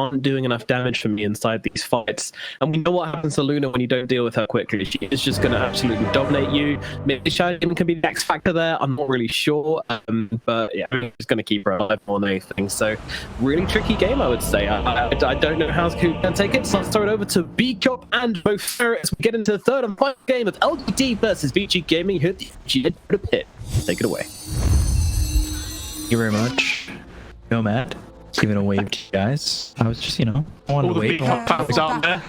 aren't doing enough damage for me inside these fights. And we know what happens to Luna when you don't deal with her quickly. She is just going to absolutely dominate you. Maybe Shadow Demon can be the X factor there. I'm not really sure. But yeah, I'm just going to keep her alive more than anything. So really tricky game, I would say. I don't know how Scoop can take it. So let's throw it over to B-Cop and both Ferret as we get into the third and final game of LGD versus VG Gaming. Here at the LGD pit. Take it away. Thank you very much. Nomad. Giving a wave to you guys. I was just, I wanted to wave. All the fans out there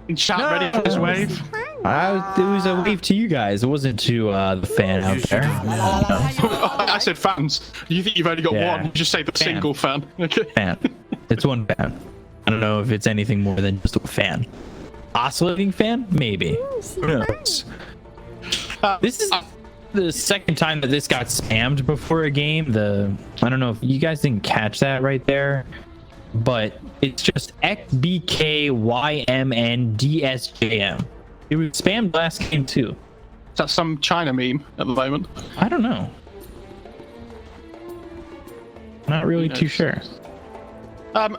in chat ready for this wave. It was a wave to you guys. It wasn't to the fan out there. I said fans. You think you've only got one? You just say the single fan. Fan. It's one fan. I don't know if it's anything more than just a fan. Oscillating fan? Maybe. Who knows? This is the second time that this got spammed before a game. I don't know if you guys didn't catch that right there, but it's just XBKYMNDSJM. It was spammed last game too. Is that some China meme at the moment? I don't know. Not really too sure. I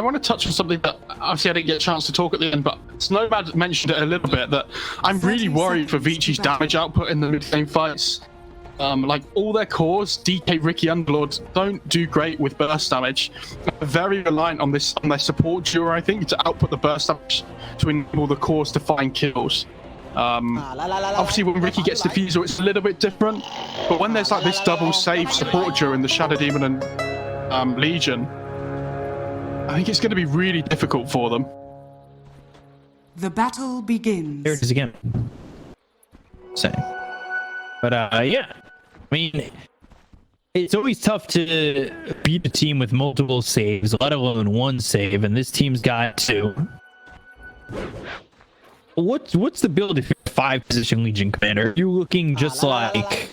want to touch on something that obviously I didn't get a chance to talk at the end, but Snowbad mentioned it a little bit, that I'm really worried for Vichi's damage output in the mid-game fights. Like all their cores, DK, Riki, Underlord, don't do great with burst damage. They're very reliant on their support duo, I think, to output the burst damage to enable the cores to find kills. Obviously when Riki gets Diffusal, it's a little bit different, but when there's like this double save support duo in the Shadow Demon and Legion, I think it's going to be really difficult for them. The battle begins. There it is again. Same. But yeah, I mean, it's always tough to beat a team with multiple saves, let alone one save, and this team's got two. What's the build if you're a 5-position Legion commander? Are you looking just like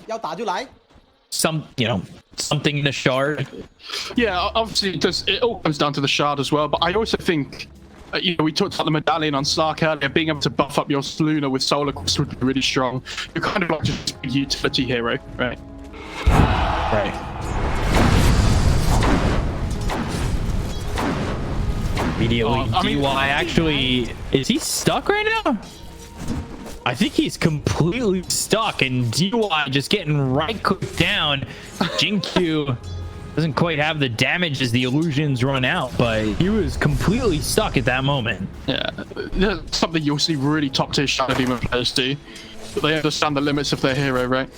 something in a shard? Yeah, obviously it all comes down to the shard as well, but I also think we talked about the medallion on Slark earlier. Being able to buff up your Luna with Solar Quest would be really strong. You're kind of like just a utility hero, right? Right. Immediately, DY actually, is he stuck right now? I think he's completely stuck, and DY just getting right cooked down. Jinkyu doesn't quite have the damage as the illusions run out, but he was completely stuck at that moment. Yeah, that's something you'll see really top tier Shadow Demon players do. They understand the limits of their hero, right?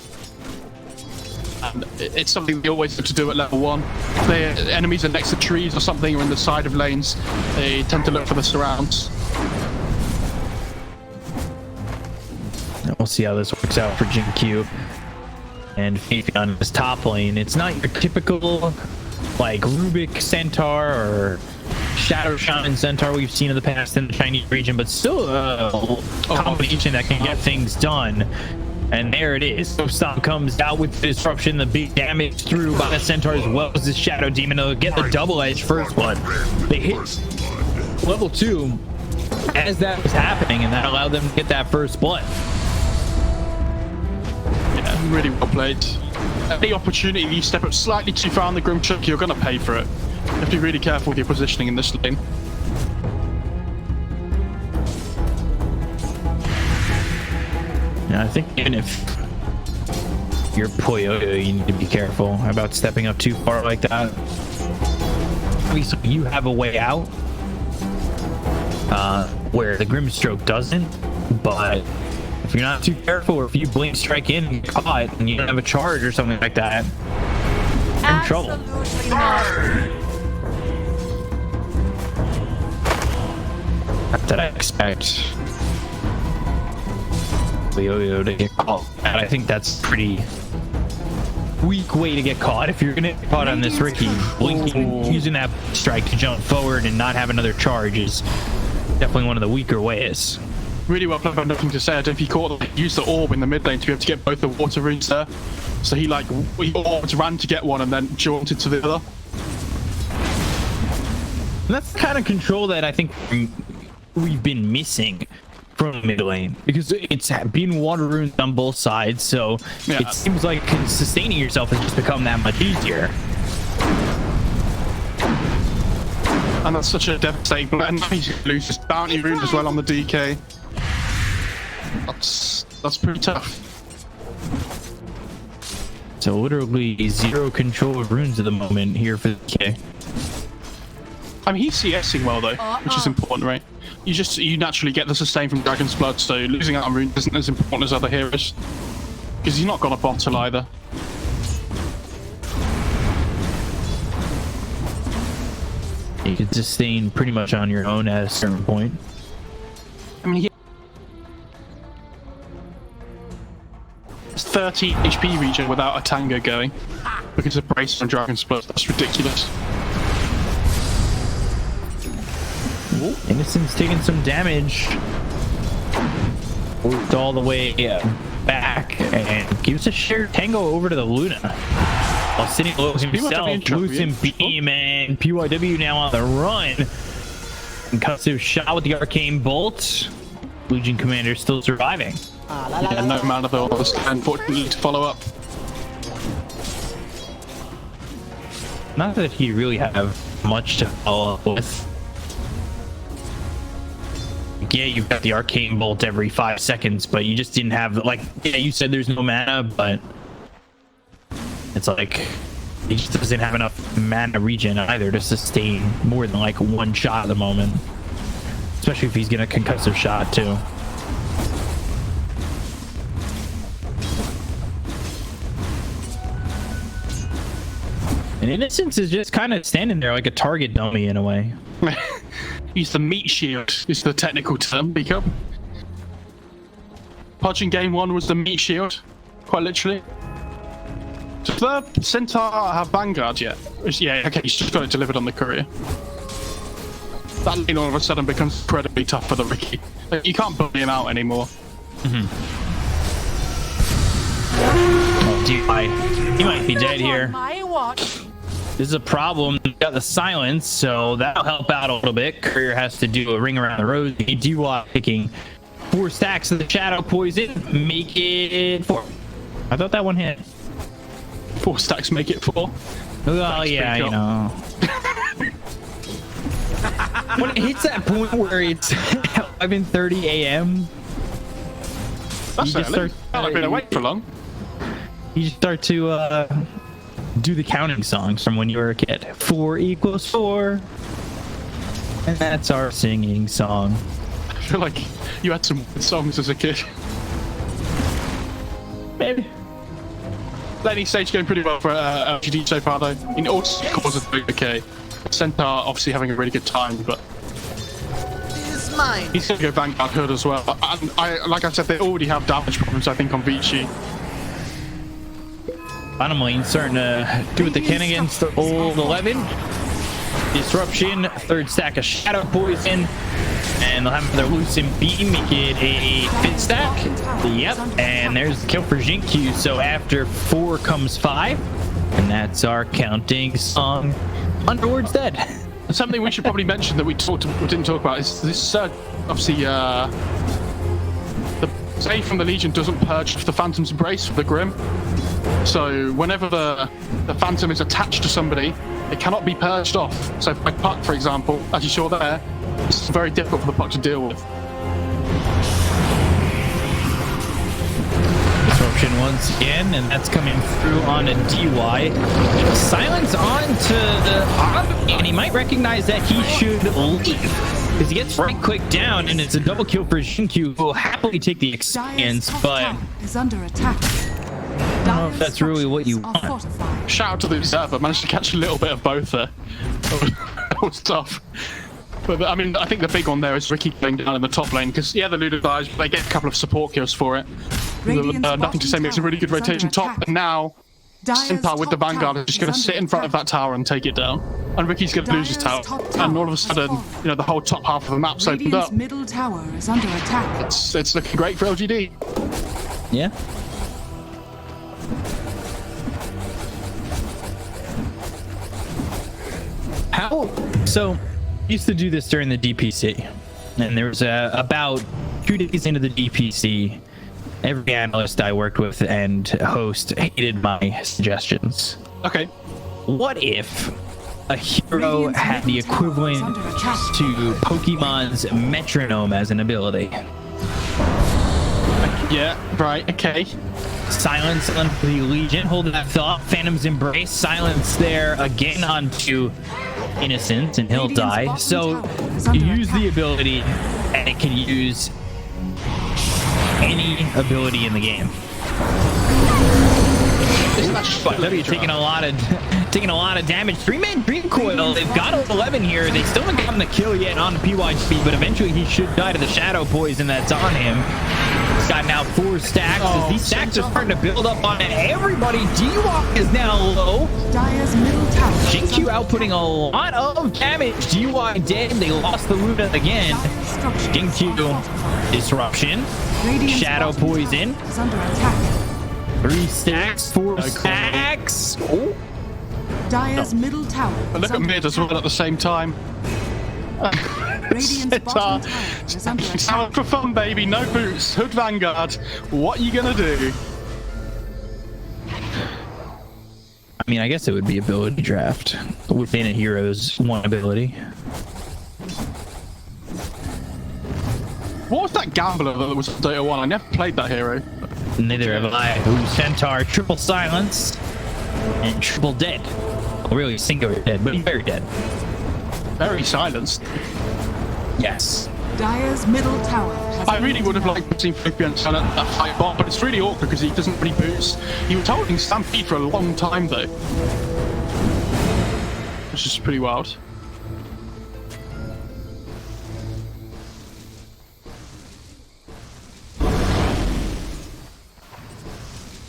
And it's something they always have to do at level 1. If their enemies are next to trees or something, or in the side of lanes, they tend to look for the surrounds. We'll see how this works out for Jinkyu and Fabian in his top lane. It's not your typical like Rubik Centaur or Shadow Shaman Centaur we've seen in the past in the Chinese region, but still a combination that can get things done. And there it is. So Stomp comes out with the disruption, the big damage through by the Centaur as well as the Shadow Demon to get the double edge first one. They hit level 2 as that was happening, and that allowed them to get that first blood. Yeah, really well played. Any opportunity you step up slightly too far on the Grimchuck, you're going to pay for it. You have to be really careful with your positioning in this lane. Yeah, I think even if you're Puyo, you need to be careful about stepping up too far like that. Obviously, you have a way out where the Grimstroke doesn't, but if you're not too careful, or if you blink strike in and get caught and you don't have a charge or something like that, you're in trouble. Not that I expect Puyo to get caught. And I think that's a pretty weak way to get caught. If you're gonna get caught on this Riki, blinking, using that strike to jump forward and not have another charge is definitely one of the weaker ways. Really well played. I have nothing to say. I don't know if he caught them. He used the orb in the mid lane to be able to get both the water runes there. So he orbed, ran to get one and then jaunted to the other. And that's the kind of control that I think we've been missing from mid lane, because it's been water runes on both sides, so it seems like sustaining yourself has just become that much easier. And that's such a devastating blow. And he loses bounty rune as well on the DK. That's pretty tough. So literally zero control of runes at the moment here for the DK. I mean, he's CSing well though, which is important, right? You naturally get the sustain from Dragon's Blood, so losing out on runes isn't as important as other heroes. Because he's not got a bottle either. You can sustain pretty much on your own at a certain point. I mean, he has 30 HP regen without a Tango going. Because of Brace on Dragon's Blood. That's ridiculous. Innocent's taking some damage. Worked all the way back and gives a shared Tango over to the Luna. While sitting low himself, losing Beam, and PYW now on the run. Concussive shot with the Arcane Bolt. Legion Commander still surviving. Yeah, no amount of the unfortunately to follow up. Not that he really have much to follow up with. Yeah, you've got the Arcane Bolt every 5 seconds, but you just didn't have, like, yeah, you said there's no mana, but it's like he just doesn't have enough mana regen either to sustain more than like one shot at the moment, especially if he's gonna concussive shot too. And Innocence is just kind of standing there like a target dummy in a way. He's the meat shield, is the technical term, become. Podge in game 1 was the meat shield, quite literally. Does the Centaur have Vanguard yet? Yeah, okay, he's just got it delivered on the courier. That lane all of a sudden becomes incredibly tough for the Riki. Like, you can't bully him out anymore. Oh, he might be dead here. This is a problem. You got the silence, so that'll help out a little bit. Courier has to do a ring around the rosy. DY picking 4 stacks of the Shadow Poison. Make it 4. I thought that one hit. 4 stacks make it 4. Oh yeah, you know. When it hits that point where it's 11:30 a.m., That's early. I've been awake for long. You start to do the counting songs from when you were a kid. 4 equals 4, and that's our singing song. I feel like you had some weird songs as a kid. Maybe. Laning stage going pretty well for LGD so far though. In all causes okay. Centaur obviously having a really good time, but he's going to go Vanguard Hood as well. And like I said, they already have damage problems, I think, on Vici. Bottom lane starting to do what they can against the old 11. Disruption, 3rd stack of Shadow Poison, and they'll have their Lucent Beam, make it a 5th stack. Yep, and there's the kill for Jinkyu. So after 4 comes 5, and that's our counting song. Underlord's dead. Something we should probably mention that we didn't talk about is this. Obviously, the save from the Legion doesn't purge the Phantom's Embrace for the Grim. So whenever the Phantom is attached to somebody, it cannot be purged off. So by Puck, for example, as you saw there, it's very difficult for the Puck to deal with. Disruption once again, and that's coming through on a DY. Silence on to the Ob, and he might recognize that he should leave, because he gets right click down, and it's a double kill for Jinkyu, who will happily take the experience, but is under attack. I don't know if that's really what you want. Shout out to the observer, managed to catch a little bit of both there. That was tough. But I mean, I think the big one there is Riki going down in the top lane, because yeah, the Ludo dies, but they get a couple of support kills for it. Nothing to say makes a really good rotation top, and now Centaur with the Vanguard is just going to sit in front of that tower and take it down. And Ricky's going to lose his tower, and all of a sudden, you know, the whole top half of the map's opened up. Middle tower is under attack. It's looking great for LGD. Yeah. How? So, used to do this during the DPC, and there was about 2 days into the DPC, every analyst I worked with and host hated my suggestions. Okay. What if a hero had the equivalent to Pokemon's metronome as an ability. Yeah, right, okay. Silence on the Legion, hold that thought. Phantom's Embrace, silence there again onto Innocent, and he'll die. So you use the ability, and it can use any ability in the game. But they're taking a lot of damage. 3-man Dream Coil. They've got 11 here. They still haven't gotten the kill yet on PYHP, but eventually he should die to the shadow poison that's on him. He's got now 4 stacks. As these stacks are starting to build up on everybody. D-Walk is now low. Jinkyu outputting a lot of damage. DY dead. They lost the Luna again. Jinkyu disruption. Shadow poison. 3 stacks, 4 stacks. Oh. Dire's middle tower. But look at mid as well at the same time. Radiant's bottom tower is under attack. Talent for fun, baby. No boots. Hood Vanguard. What are you gonna do? I mean, I guess it would be ability draft within a hero's one ability. What was that gambler that was Dota 1? I never played that hero. Neither have I. Ooh, Centaur, triple silence, and triple dead. Well, really, singular dead, but very dead. Very silenced. Yes. Dire's middle tower has I really would have liked to see Flipian Sun at that fight bot, but it's really awkward because he doesn't really boost. He was holding Stampede for a long time though. Which is pretty wild.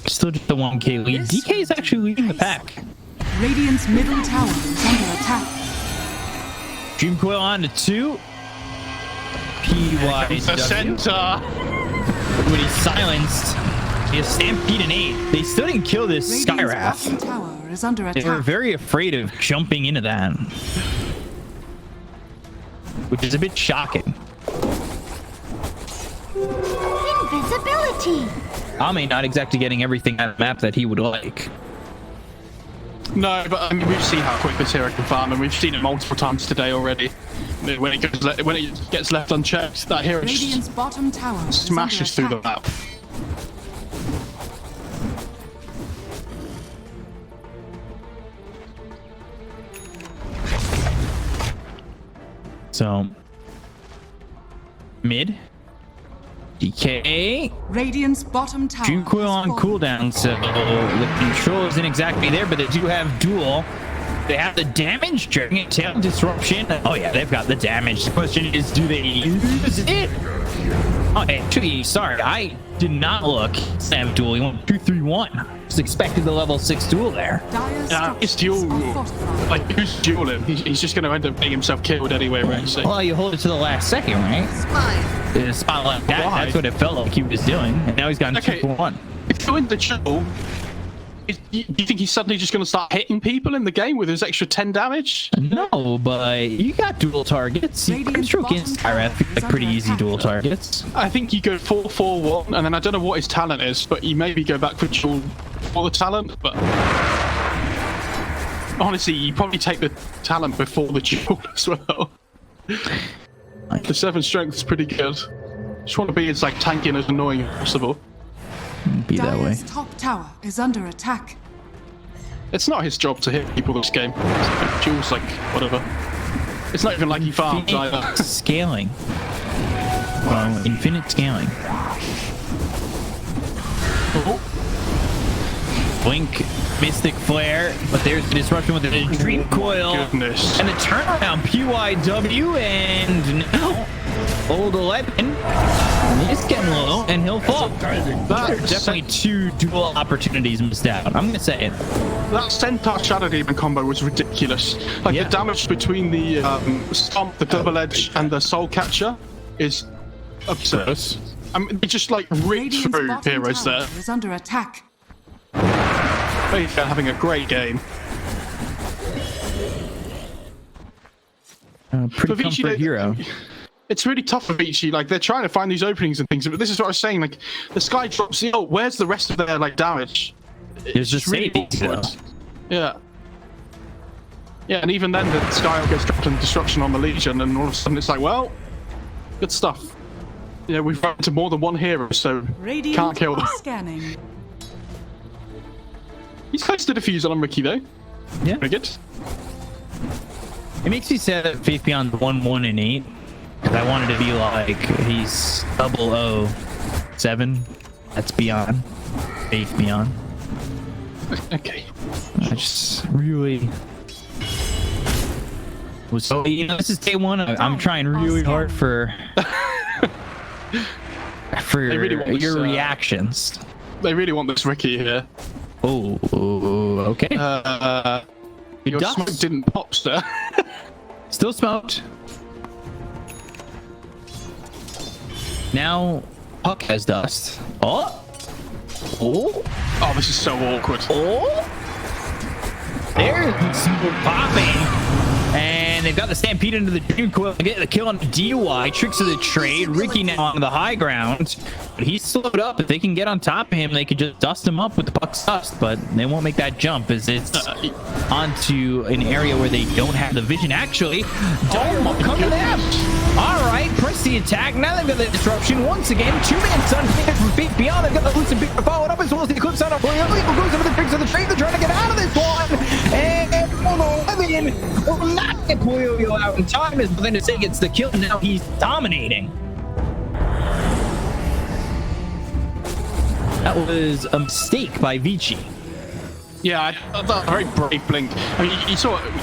Still just the 1K lead. DK is actually leading the pack. Radiant's middle tower is under attack. Dream Coil on to 2. PYW. The center. When he's silenced, he has Stampede and 8. They still didn't kill this Radiant's Skywrath. bottom tower is under They were attack. very afraid of jumping into that, which is a bit shocking. Invisibility. Ame not exactly getting everything out of the map that he would like. No, but I mean, we've seen how quick this hero can farm, and we've seen it multiple times today already. When it gets left unchecked, that hero Radiant's just bottom tower is smashes through under the attack. map. So, mid. DK. Radiant's bottom tower. Dream Coil has on fallen. cooldown, so the control isn't exactly there, but they do have duel. They have the damage, Dragon Tail disruption. Oh yeah, they've got the damage. The question is, do they use it? Oh, actually, sorry, I did not look. Sam duel, he went 2-3-1. Just expected the level 6 duel there. Dire's It's structures duel. are fortified. Like, who's dueling? He's just going to end up getting himself killed anyway, right? So, Well, you hold it to the last second, right? In a spot like that, Why? that's what it felt like he was doing. And now he's gotten Okay. 2-1. if you're in the duel, do you think he's suddenly just going to start hitting people in the game with his extra 10 damage? No, but you got dual targets. Radiant's Stroke bottom against tower Skywrath, is like pretty under easy attack. dual targets. I think you go 4-4-1, and then I don't know what his talent is, but you maybe go back for duel for the talent, but honestly, you probably take the talent before the duel as well. The 7 strength is pretty good. Just want to be as like tanky and as annoying as possible. Be that way. Dire's top tower is under attack. It's not his job to hit people this game. Duel's like, whatever. It's not even like he farms either. Infinite scaling. Infinite scaling. Blink, Mystic Flare, but there's the disruption with the Dream Coil. Goodness. And the turnaround, PYW, and now Old 11 is getting low, and he'll fall. There's definitely 2 dual opportunities missed out. I'm gonna say it. That Centaur Shadow Demon combo was ridiculous. Like, Yeah. the damage between the Stomp, the Double Edge, and the Soul Catcher is absurd. I mean, they just like ripped Radiant's through bottom heroes tower there. is under attack. They're having a great game. Pretty For Vici, comfort hero. It's really tough for Vici. Like, they're trying to find these openings and things, but this is what I was saying. Like, the Sky drops. Oh, where's the rest of their like damage? There's just really savings, though. awkward. Yeah. Yeah, and even then the Skyhawk gets dropped in destruction on the Legion, and all of a sudden it's like, well, good stuff. Yeah, we've run into more than one hero, so Radiant can't kill them. are scanning. He's close to defusal on Riki though. Yeah. Pretty good. It makes me sad that Faith Beyond 1, 1, and 8. Because I wanted to be like, he's 007. That's Beyond. Faith Beyond. Okay. I just really was so, this is day one. I'm trying really hard for They really want your this, reactions. They really want this Riki here. Oh, okay. Your dust. smoke didn't pop, sir. Still smoked. Now Puck has dust. Oh, Oh, this is so awkward. there's the smoke popping, and they've got the Stampede into the Dream Coil to get the kill on the DUI. Tricks of the trade. Riki now on the high ground, but he's slowed up. If they can get on top of him, they could just dust him up with the Puck's dust, but they won't make that jump as it's onto an area where they don't have the vision. Actually, don't come to them. All right, press the attack. Now they've got the disruption once again. Two-man Sun from Faith Beyond. They've got the Lucid Beam followed up as well as the Eclipse on a Boreal. Goes over the tricks of the trade. They're trying to get out of this one. And Levin will not get Boreal out in time as Levin gets the kill. Now he's dominating. That was a mistake by Vici. Yeah, that's a very brave blink. I mean,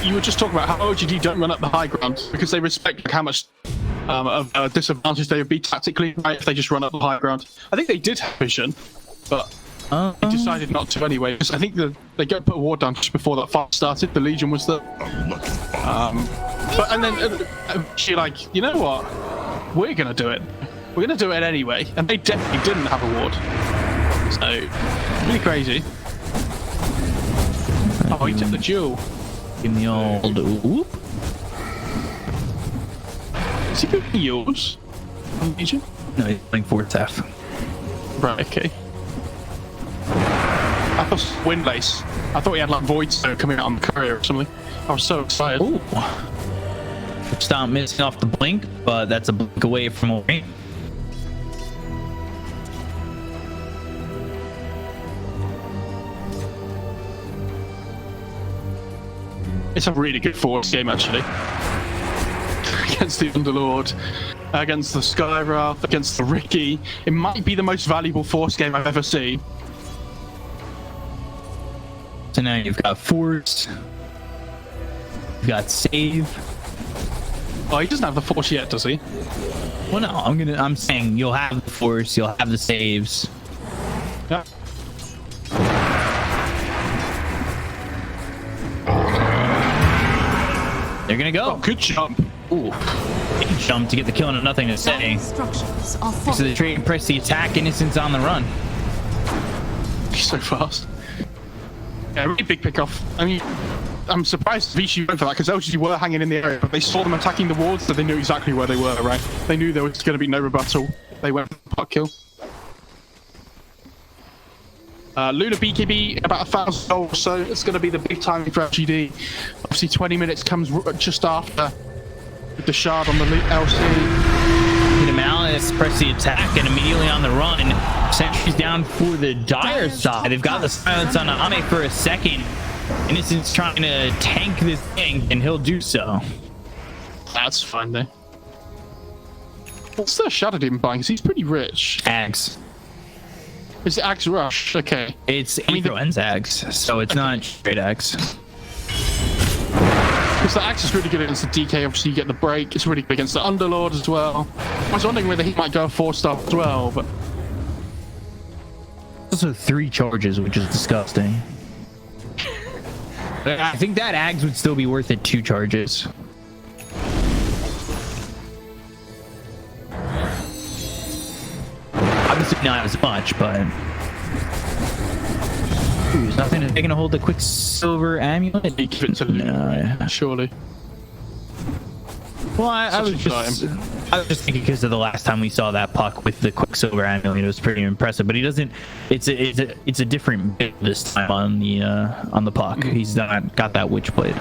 you were just talking about how LGD don't run up the high ground because they respect how much of a disadvantage they would be tactically, right, if they just run up the high ground. I think they did have vision, but they decided not to anyway. Because I think they go put a ward down just before that fight started. The Legion was there. And then she like, you know what? We're gonna do it. We're gonna do it anyway. And they definitely didn't have a ward. So really crazy. Oh, he took the duel. Give me the old whoop. Is he doing yours? On Legion? No, he's playing 4th F. Right, okay. I thought it was Windlace. I thought he had like Void Stone coming out on the courier or something. I was so excited. Ooh. Stop missing off the blink, but that's a blink away from away. It's a really good Force game, actually. Against the Underlord, against the Skywrath, against the Riki. It might be the most valuable Force game I've ever seen. So now you've got Force. You've got Save. Oh, he doesn't have the Force yet, does he? Well, no, I'm saying you'll have the Force, you'll have the saves. Yeah. They're gonna go. Oh, good jump. Ooh, big jump to get the kill and nothing to say. Structures are So the trade press the attack, Innocent's on the run. He's so fast. Yeah, really big pick off. I mean, I'm surprised Vici went for that because LGD were hanging in the area, but they saw them attacking the wards, so they knew exactly where they were, right? They knew there was going to be no rebuttal. They went for the puck kill. Luna BKB, about 1,000 gold or so. It's going to be the big timing for LGD. Obviously, 20 minutes comes just after with the shard on the LC. Malice press the attack and immediately on the run. Sentry's down for the Dire side. They've got the silence on Ame for a second. Innocent's trying to tank this thing, and he'll do so. That's fine, though. What's the Shadow Demon buying? Because he's pretty rich. Axe. Is it Axe Rush? Okay. It's Afro and Axe, so it's not straight Axe. Because the Axe is really good against the DK, obviously you get the break. It's really good against the Underlord as well. I was wondering whether he might go a 4-star as well, but... Also 3 charges, which is disgusting. I think that Axe would still be worth it 2 charges. Obviously not as much, but... Ooh, there's nothing to taking to hold the Quicksilver Amulet? Give it to Luna, no, surely. Well, I was Such a just... I was just thinking because of the last time we saw that puck with the Quicksilver amulet, it was pretty impressive. But he doesn't. It's a different bit this time on the puck. He's not got that witch blade.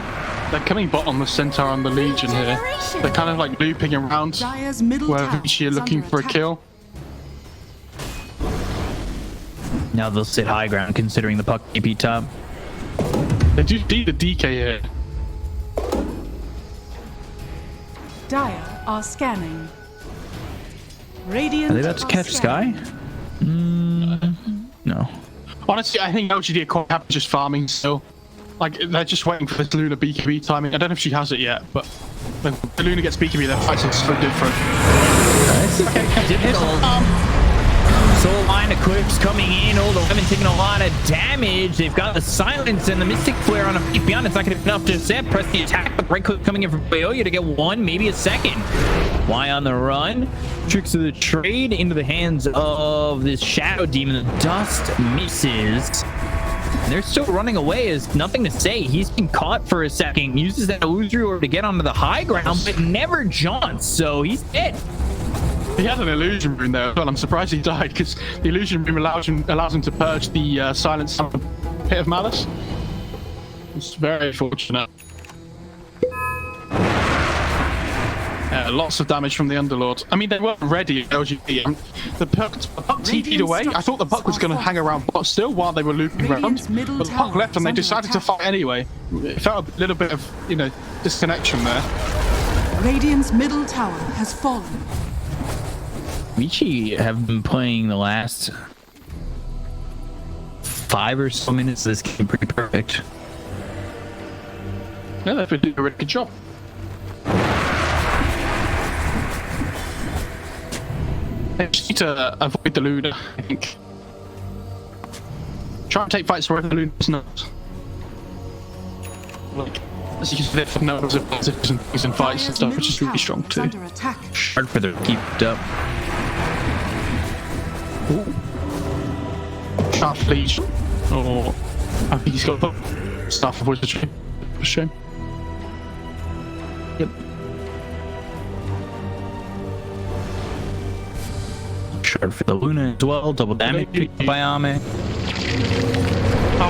They're coming bot on the Centaur and the Legion here. They're kind of like looping around Dire's middle where tower Vici are is looking under for a attack. kill. Now they'll sit high ground considering the puck TP top. They do need the DK here. Dire are scanning. Are Radiant they about to catch scanning. Sky? No. Honestly, I think LGD are quite happy just farming still. Like, they're just waiting for this Luna BKB timing. I don't know if she has it yet, but when the Luna gets BKB, their fights are so different. Soul line of clips coming in. All the women taking a lot of damage. They've got the silence and the Mystic Flare on a beyond. It's not going to be enough to set. Press the attack. But right click coming in from Bayoya to get one, maybe a second. Why on the run? Tricks of the trade into the hands of this Shadow Demon. The dust misses. They're still running away. Is nothing to say. He's been caught for a second. Uses that illusory orb to get onto the high ground, but never jaunts. So he's dead. He had an illusion rune there as well. I'm surprised he died because the illusion rune allows him to purge the silence and the pit of malice. It's very fortunate. Lots of damage from the Underlord. I mean, they weren't ready at LGD. The puck TP'd away. I thought the puck was going to hang around bot still while they were looping around. But the puck left and they decided to fight anyway. It felt a little bit of, disconnection there. Radiant's middle tower has fallen. Riki have been playing the last 5 or so minutes of this game pretty perfect. Yeah, they've been doing a really good job. They just need to avoid the Luna, I think. Try and take fights where the Luna's not. Like, as you can see, they've numbers of positives and things in fights and stuff, which is really strong too. Under attack. Hard for them to keep it up. Ooh. Sharp Legion. Or I think he's got the Staff of Wizardry. For shame. Yep. Shard for the Luna as well. Double damage by Ame. I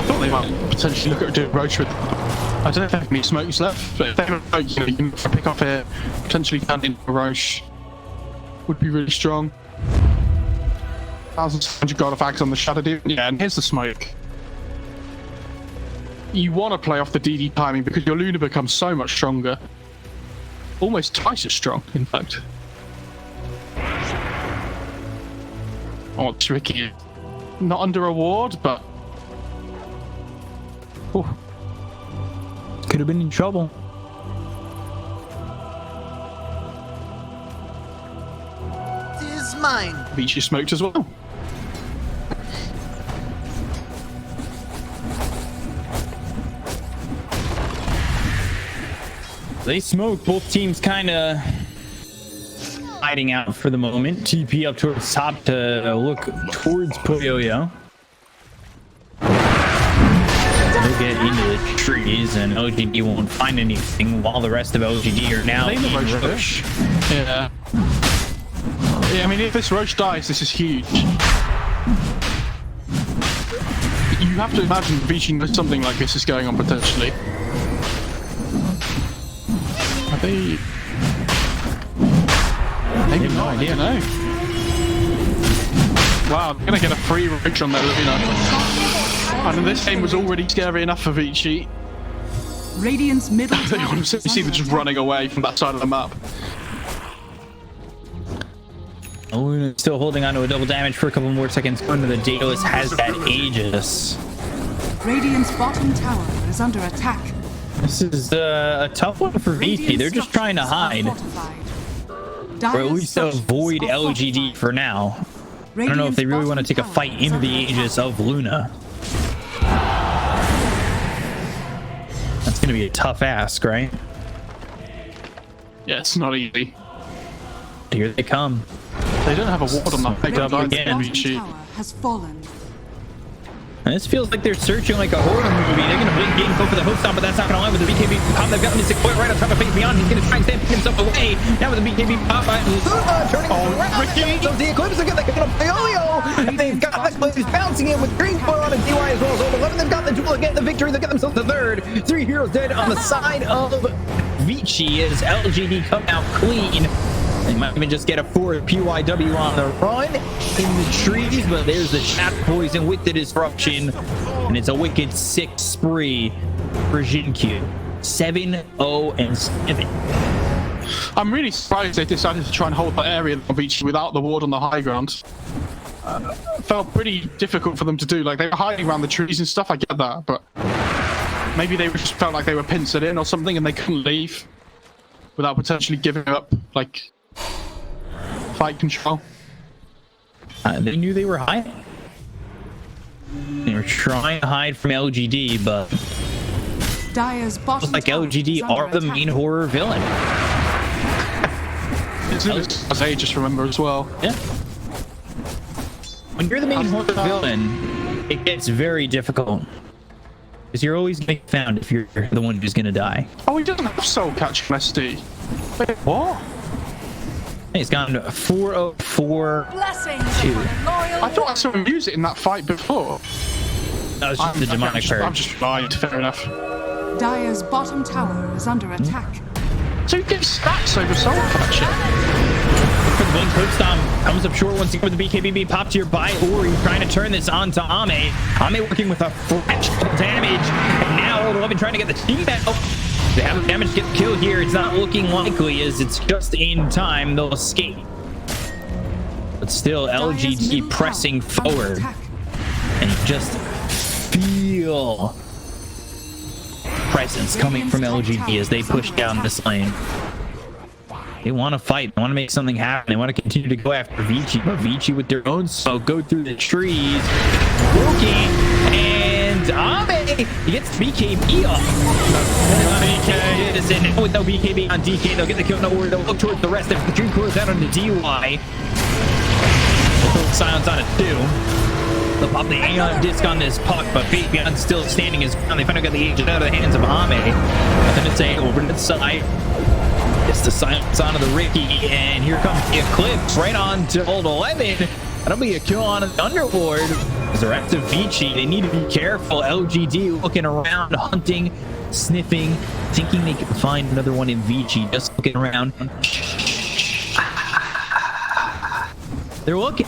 thought they might potentially look at doing Roach with. I don't know if they have any smokes left, but if they have a Roach, you can pick off here, potentially turn into a Roach. Would be really strong. 1,700 God of Axe on the Shadow Demon. Yeah, and here's the smoke. You want to play off the DD timing because your Luna becomes so much stronger. Almost twice as strong, in fact. Oh, it's Riki. Not under a ward, but... Oh. Could have been in trouble. Tis mine. Vici smoked as well. They smoke. Both teams kind of hiding out for the moment. TP up towards top to look towards Puyoyo. They'll get into the trees and LGD won't find anything while the rest of LGD are now in Roche. Yeah. Yeah, I mean, if this Roche dies, this is huge. You have to imagine Vici something like this is going on potentially. Are they... Maybe no not, idea. I don't know. Wow, they're gonna get a free Roach on their Luna. And this game was already scary enough for Vici. Radiant's middle They tower want to is see them under just attack. running away from that side of the map. Luna still holding on to a double damage for a couple more seconds. Under the Daedalus has that Aegis. Radiant's bottom tower is under attack. This is a tough one for VP. They're just trying to hide. Or at least avoid LGD for now. I don't know if they really want to take a fight into the Aegis of Luna. That's going to be a tough ask, right? Yeah, it's not easy. Here they come. They don't have a ward on that big Up line again. in Bottom Vici. tower has fallen. And this feels like they're searching like a horror movie. They're going to blink game, go for the hook stop, but that's not going to lie with the BKB pop. They've got the Mystic Point right on top of Face Beyond. He's going to try and stand himself away. Now with the BKB pop, turning around. Riki! So the Eclipse are going to get a Paolio. And they've got Who's bouncing in with Green Foot on a DY as well. So 11 they've got the duel again, the victory. They get themselves the third. 3 heroes dead on the side of Vici as LGD come out clean. They might even just get a 4 PYW on the run in the trees, but there's the shaft poison with the disruption, and it's a wicked 6 spree for Jinkyu. 7-0-7. I'm really surprised they decided to try and hold that area of each without the ward on the high ground. Felt pretty difficult for them to do. Like, they were hiding around the trees and stuff, I get that, but maybe they just felt like they were pincered in or something and they couldn't leave without potentially giving up, like, fight control. They knew they were hiding. They were trying to hide from LGD, but Dire's bottom looks like tower LGD is under are the attack. main horror villain. It's as I just remember as well. Yeah. When you're the main horror villain, it gets very difficult. Because you're always going to get found if you're the one who's going to die. Oh, he doesn't have soul catch from SD. Wait, what? He's gone to 404. Blessings Two. upon loyal I thought I saw him use it in that fight before. That was just the demonic I'm purge. just blind, fair enough. Dire's bottom tower is under attack. So he gets stacks over soul catching. For the blink hook stomp, comes up short once again with the BKB pop tier by Ori, trying to turn this on to Ame. Ame working with a fractional damage, and now Old 11 trying to get the team out. They have the damage to get the kill here. It's not looking likely as it's just in time. They'll escape. But still, Dire's LGD middle pressing tower under forward. attack. And just feel presence coming from LGD as they push down this lane. They want to fight. They want to make something happen. They want to continue to go after Vici, but Vici with their own smoke go through the trees. Rookie and Ame, he gets BKB off. BK. And with no BKB on DK, they'll get the kill. No worry, they'll look towards the rest. If the dream cools down on the DY, they'll silence on it too. They'll pop the Aeon disc on this puck, but Fabian's still standing his ground. They finally got the agent out of the hands of Ame. Nothing to say, over to the side. It's the silence onto the Riki, and here comes the Eclipse right on to Old 11. That'll be a kill on the Underlord. As they're active Vici, they need to be careful. LGD looking around, hunting, sniffing, thinking they can find another one in Vici, just looking around. They're looking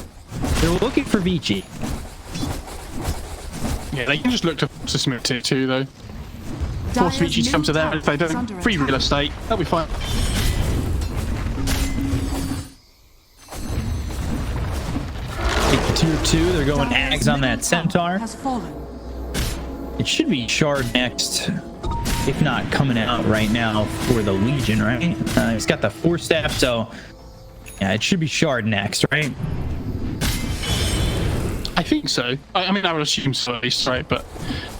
for Vici. Yeah, they can just look to Smith tier 2 though. Force Dire's Vici to come to them. middle If they tower is don't, under free attack. real estate. They'll be fine. Tier 2, they're going Dire's Ags on that middle tower Centaur. has fallen. It should be Shard next, if not coming out right now for the Legion, right? It's got the 4 staff, so yeah, it should be Shard next, right? I think so. I mean, I would assume so at least, right? But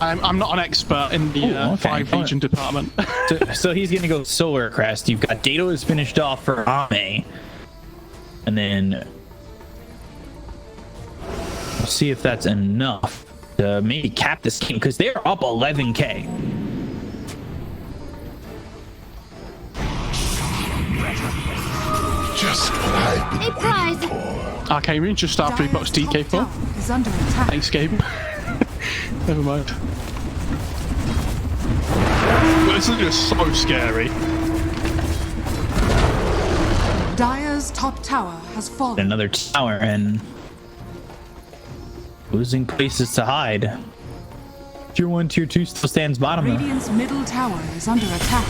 I'm not an expert in the Ooh, okay. 5 Legion department. So he's gonna go Solar Crest. You've got Dato is finished off for Ame, and then we'll see if that's enough to maybe cap this game because they're up 11k. Just what I've been A prize. Arcane Rune just after he boxed Dire's DK4. top tower is under attack. Thanks, Gabe. Never mind. Well, this is just so scary. Dire's top tower has fallen. Another tower and losing places to hide. Tier 1, Tier 2 still stands bottom though. Radiant's middle tower is under attack.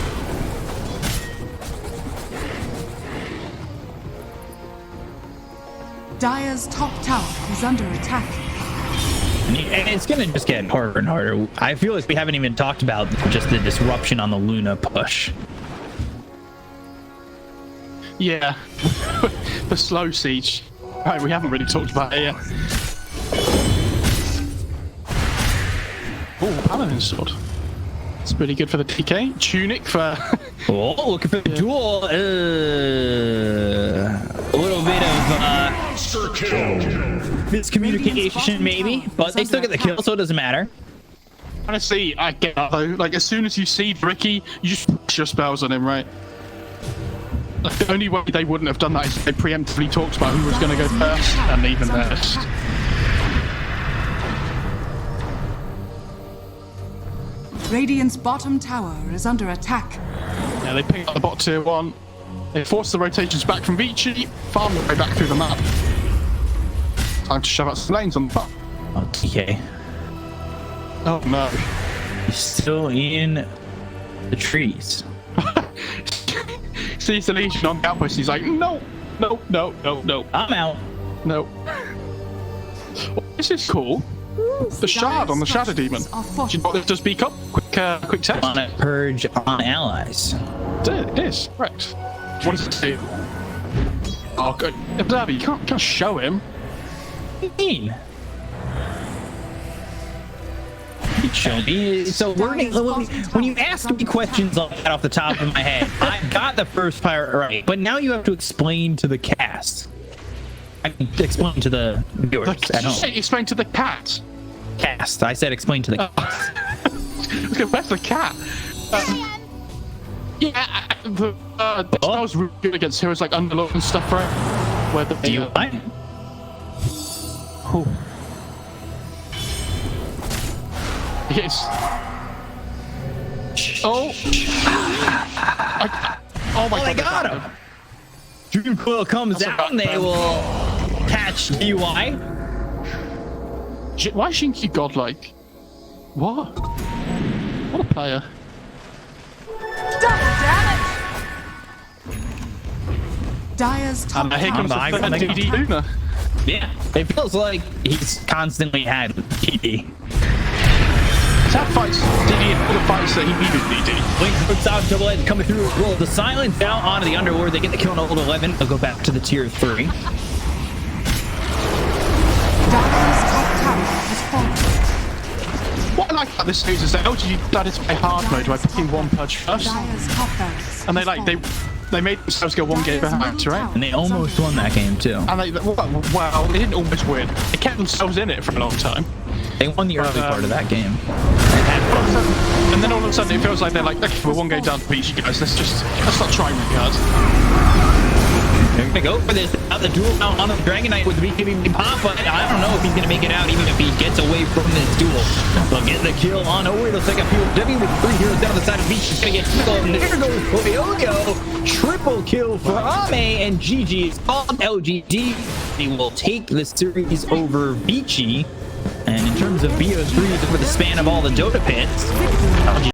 Dire's top tower is under attack. And it's gonna just get harder and harder. I feel like we haven't even talked about just the disruption on the Luna push. Yeah. The slow siege. Right, we haven't really talked about it yet. Oh, Paladin Sword. It's pretty good for the TK. Tunic for... Oh, looking for the duel. A little bit of miscommunication maybe, but they still get the kill, so it doesn't matter. Honestly, I get that though. Like, as soon as you see Riki, you just push your spells on him, right? Like, the only way they wouldn't have done that is they preemptively talked about who was going to go first, and even first. Radiant's bottom tower is under attack. Yeah, they pick up the bot tier 1. They force the rotations back from Vici, farm their way back through the map. Time to shove out some lanes on the bot. Oh, TK. Oh no. He's still in the trees. Sees the Legion on the outpost, he's like, no, no, no, no, no. I'm out. No. Well, this is cool. The shard on the Shadow Demon. Do you know what this does speak up? Quick test. On a purge on allies. It is, correct. What does it say? Oh, good. Observer, you can't show him. What do you mean? You show me. So when you ask me questions like that off the top of my head, I got the first part right, but now you have to explain to the cast. I can explain to the viewers at home. Explain to the cat. Cast. I said explain to the cast. Okay, where's the cat? Yeah, the spell's really good against heroes like Underlord and stuff, right? Where the Do you like? Oh. Yes. Oh. Oh my god. They got him. Dream Coil comes down. They will catch DY. Why is Shinky godlike? What? What a player. Double damage! Dire's top Here comes the DD Luna. Yeah, it feels like he's constantly had DD. SAPPHIRE's DD in all the fights that he needed DD. Link puts out double edge coming through. Roll the silence down onto the Underlord. They get the kill on level 11. They'll go back to the tier 3. Dire's top tower has fallen. What I like about this news is that LGD decided to play hard mode by picking one purge first. Dire's top barracks And has fallen. they made themselves go one game behind, right? And they almost won that game too. And well, they didn't almost win. They kept themselves in it for a long time. They won the early part of that game. And then all of a sudden it feels like they're like, okay, we're one game down to beat you guys. Let's not try really hard. They're gonna go for this. Out the duel now on the Dragon Knight with the BKB pop, but I don't know if he's gonna make it out, even if he gets away from this duel. They'll get the kill on Ori. Looks like a POW with 3 heroes down the side of the beach. He's gonna get killed. And there goes Oyoyo. Triple kill for Ame, and GG is called LGD. They will take the series over Vici. And in terms of BO3s over the span of all the Dota pits, LGD